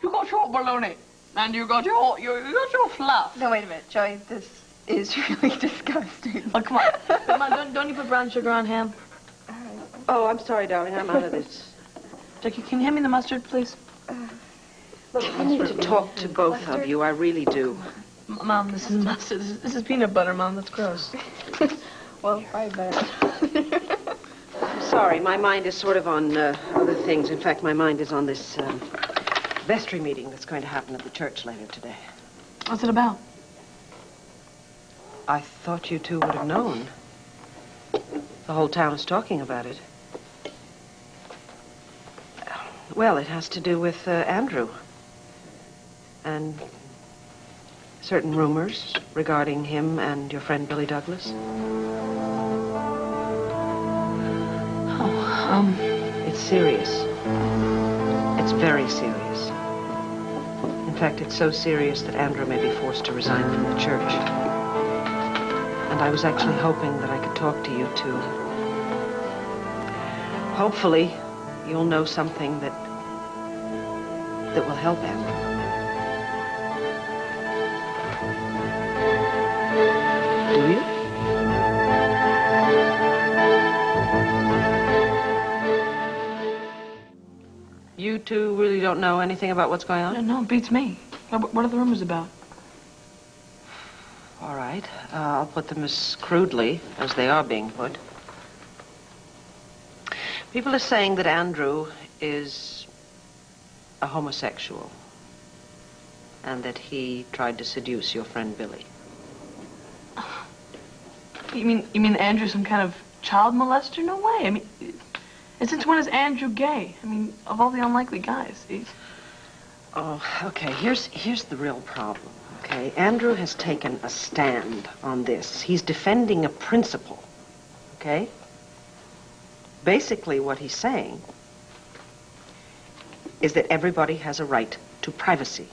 You got your baloney. And you got your fluff. No, wait a minute, Joey. This is really disgusting. Oh, come on. Come on, don't you put brown sugar on ham? Oh, I'm sorry, darling. I'm out of this. Jackie, can you hand me the mustard, please? Look, I need to talk to both of you. I really do. Mom, this is mustard. This is peanut butter, Mom. That's gross. Well, I bet. I'm sorry. My mind is sort of on other things. In fact, my mind is on this vestry meeting that's going to happen at the church later today. What's it about? I thought you two would have known. The whole town is talking about it. Well, it has to do with Andrew. And certain rumors regarding him and your friend Billy Douglas. Oh, It's serious. It's very serious. In fact, it's so serious that Andrew may be forced to resign from the church. And I was actually hoping that I could talk to you two. Hopefully, you'll know something that will help Andrew. Do you? You two really don't know anything about what's going on? no, it beats me. What are the rumors about? All right. I'll put them as crudely as they are being put. People are saying that Andrew is a homosexual and that he tried to seduce your friend Billy. You mean Andrew's some kind of child molester? No way. I mean, and since when is Andrew gay? I mean, of all the unlikely guys. Oh, okay. Here's the real problem, okay? Andrew has taken a stand on this. He's defending a principle, okay? Basically, what he's saying is that everybody has a right to privacy.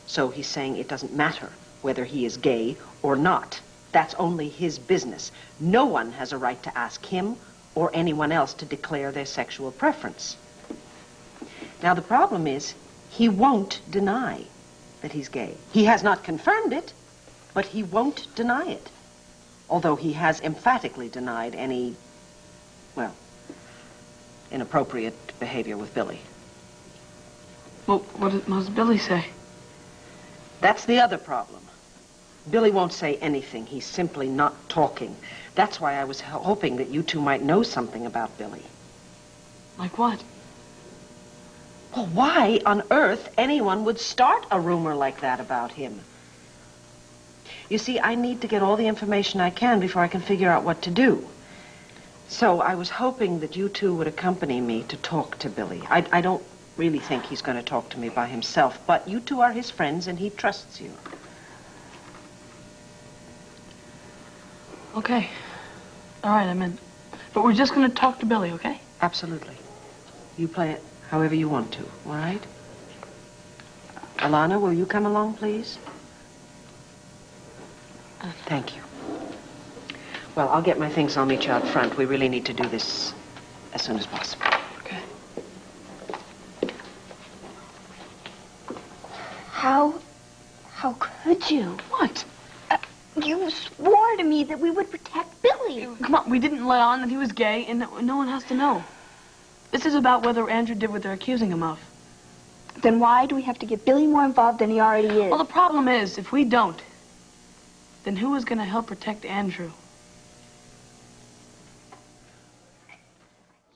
So he's saying it doesn't matter whether he is gay or not. That's only his business. No one has a right to ask him or anyone else to declare their sexual preference. Now, the problem is, he won't deny that he's gay. He has not confirmed it, but he won't deny it. Although he has emphatically denied any, well, inappropriate behavior with Billy. Well, what does Billy say? That's the other problem. Billy won't say anything. He's simply not talking. That's why I was hoping that you two might know something about Billy. Like what? Well, why on earth anyone would start a rumor like that about him? You see, I need to get all the information I can before I can figure out what to do. So I was hoping that you two would accompany me to talk to Billy. I don't really think he's going to talk to me by himself, but you two are his friends and he trusts you. Okay. All right, I'm in. But we're just going to talk to Billy, okay? Absolutely. You play it however you want to, all right? Alana, will you come along, please? Thank you. Well, I'll get my things. I'll meet you out front. We really need to do this as soon as possible. Okay. How could you? What? You swore to me that we would protect Billy. Come on, we didn't let on that he was gay, and no one has to know. This is about whether Andrew did what they're accusing him of. Then why do we have to get Billy more involved than he already is? Well, the problem is, if we don't, then who is going to help protect Andrew?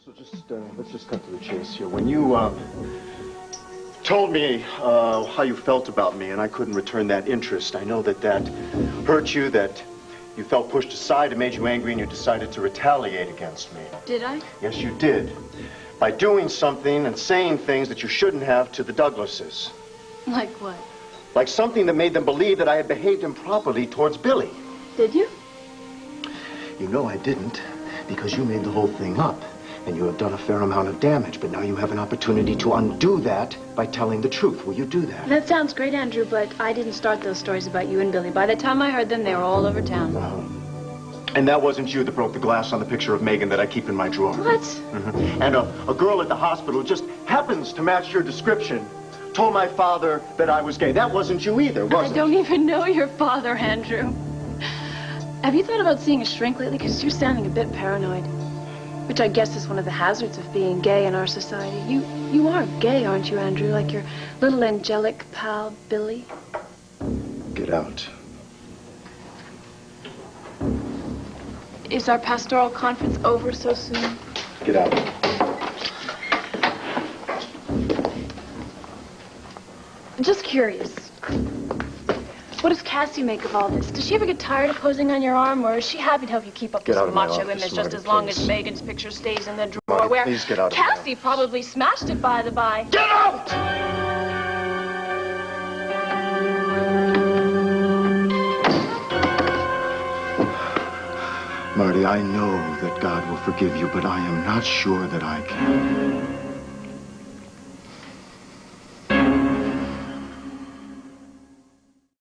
So let's just cut to the chase here. When you told me how you felt about me and I couldn't return that interest, I know that hurt you, that you felt pushed aside, it made you angry, and you decided to retaliate against me. Did I? Yes, you did. By doing something and saying things that you shouldn't have to the Douglases. Like what? Like something that made them believe that I had behaved improperly towards Billy. Did you? You know I didn't, because you made the whole thing up. And you have done a fair amount of damage, but now you have an opportunity to undo that by telling the truth. Will you do that? That sounds great, Andrew, but I didn't start those stories about you and Billy. By the time I heard them, they were all over town. And that wasn't you that broke the glass on the picture of Megan that I keep in my drawer. What? Mm-hmm. And a girl at the hospital who just happens to match your description told my father that I was gay. That wasn't you either, was it? I don't even know your father, Andrew. Have you thought about seeing a shrink lately? Because you're sounding a bit paranoid. Which I guess is one of the hazards of being gay in our society. You are gay, aren't you, Andrew? Like your little angelic pal, Billy? Get out. Is our pastoral conference over so soon? Get out. I'm just curious. What does Cassie make of all this? Does she ever get tired of posing on your arm, or is she happy to help you keep up Get this out of my macho office, image just Marty, as long please. as Megan's picture stays in the drawer? Marty, Where please get out of my Cassie probably smashed it, by the by. Get out! Marty, I know that God will forgive you, but I am not sure that I can.